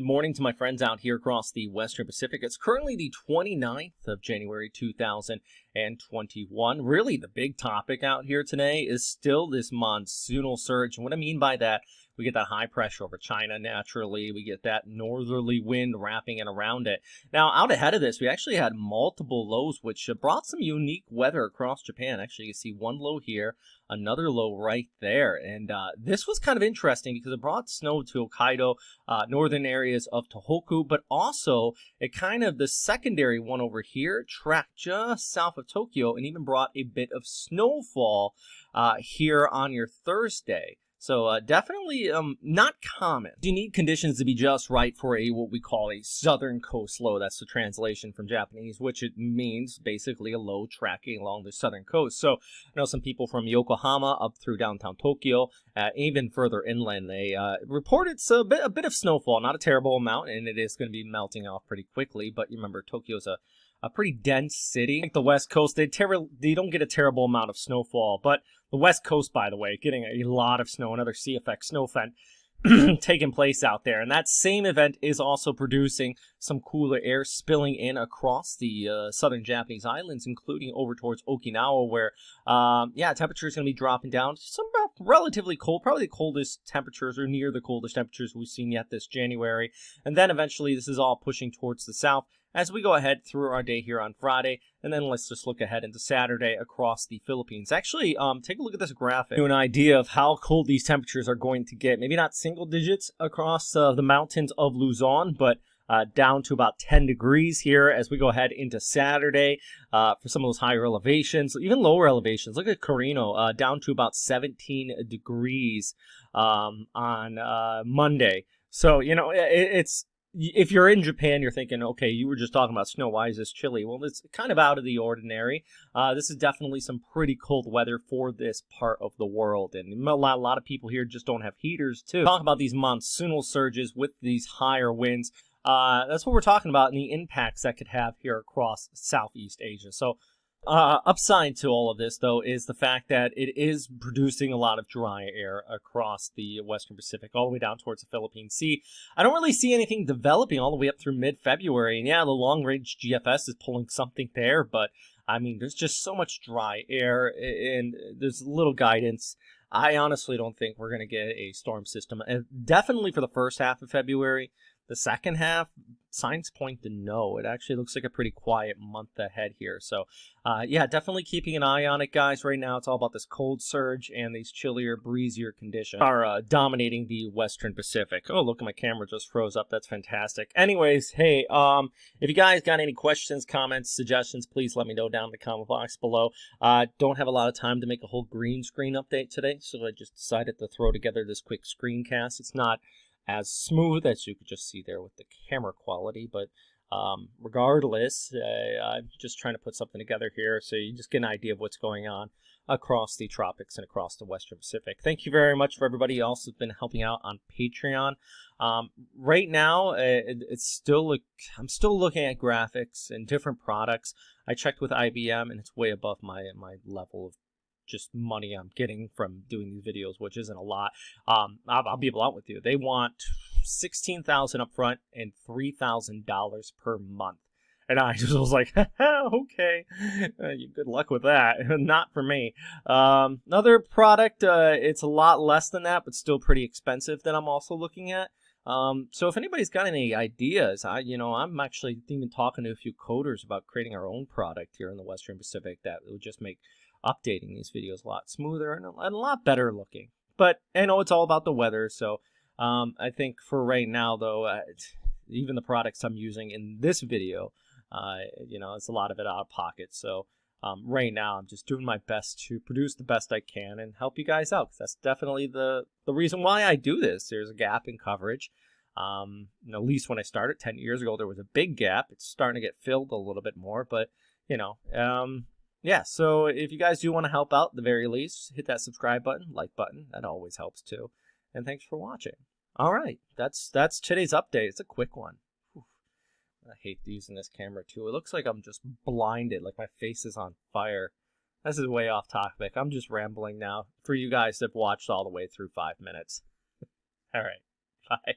morning to my friends out here across the Western Pacific. It's currently the 29th of January 2021. Really, the big topic out here today is still this monsoonal surge. And what I mean by that, we get that high pressure over China naturally. We get that northerly wind wrapping it around it. Now, out ahead of this, we actually had multiple lows, which brought some unique weather across Japan. Actually, you see one low here, another low right there. And this was kind of interesting because it brought snow to Hokkaido, northern areas of Tohoku, but also it kind of, the secondary one over here, tracked just south of Tokyo and even brought a bit of snowfall here on your Thursday. So definitely not common. You need conditions to be just right for what we call a southern coast low. That's the translation from Japanese, which it means basically a low tracking along the southern coast. So I know some people from Yokohama up through downtown Tokyo, even further inland, they reported a bit of snowfall, not a terrible amount, and it is going to be melting off pretty quickly. But you remember, Tokyo's a pretty dense city. Like the West Coast, they don't get a terrible amount of snowfall, but the West Coast, by the way, getting a lot of snow, another sea-effect snow event taking place out there. And that same event is also producing some cooler air spilling in across the southern Japanese islands, including over towards Okinawa, where, temperature is going to be dropping down to some relatively cold, probably the coldest temperatures or near the coldest temperatures we've seen yet this January. And then eventually this is all pushing towards the south as we go ahead through our day here on Friday. And then let's just look ahead into Saturday across the Philippines. Actually, take a look at this graphic. An idea of how cold these temperatures are going to get. Maybe not single digits across the mountains of Luzon, but down to about 10 degrees here as we go ahead into Saturday for some of those higher elevations, even lower elevations. Look at Carino, down to about 17 degrees on Monday. So, it's... If you're in Japan, you're thinking, okay, you were just talking about snow. Why is this chilly? Well, it's kind of out of the ordinary. This is definitely some pretty cold weather for this part of the world. And a lot of people here just don't have heaters, too. Talk about these monsoonal surges with these higher winds. That's what we're talking about and the impacts that could have here across Southeast Asia. So, upside to all of this, though, is the fact that it is producing a lot of dry air across the Western Pacific, all the way down towards the Philippine Sea. I don't really see anything developing all the way up through mid-February. And yeah, the long-range GFS is pulling something there, but I mean, there's just so much dry air and there's little guidance. I honestly don't think we're going to get a storm system. And definitely for the first half of February. The second half, signs point to no. It actually looks like a pretty quiet month ahead here. So, definitely keeping an eye on it, guys. Right now, it's all about this cold surge and these chillier, breezier conditions are dominating the Western Pacific. Oh, look, my camera just froze up. That's fantastic. Anyways, hey, if you guys got any questions, comments, suggestions, please let me know down in the comment box below. Don't have a lot of time to make a whole green screen update today, so I just decided to throw together this quick screencast. It's not as smooth as you could just see there with the camera quality, but regardless, I'm just trying to put something together here so you just get an idea of what's going on across the tropics and across the Western Pacific. Thank you very much for everybody else who's been helping out on Patreon. Right now, I'm still looking at graphics and different products. I checked with IBM and it's way above my level of just money I'm getting from doing these videos, which isn't a lot. I'll be blunt with you. They want $16,000 up front and $3,000 per month. And I just was like, okay, good luck with that. Not for me. Another product, it's a lot less than that, but still pretty expensive that I'm also looking at. So if anybody's got any ideas, I'm actually even talking to a few coders about creating our own product here in the Western Pacific that would just make updating these videos a lot smoother and a lot better looking. But I know it's all about the weather, so I think for right now, though, even the products I'm using in this video, it's a lot of it out of pocket. So right now, I'm just doing my best to produce the best I can and help you guys out. 'Cause that's definitely the reason why I do this. There's a gap in coverage. At least when I started 10 years ago, there was a big gap. It's starting to get filled a little bit more, but yeah, so if you guys do want to help out, at the very least, hit that subscribe button, like button. That always helps too. And thanks for watching. All right, that's today's update. It's a quick one. Whew. I hate using this camera too. It looks like I'm just blinded, like my face is on fire. This is way off topic. I'm just rambling now for you guys that have watched all the way through 5 minutes. All right, bye.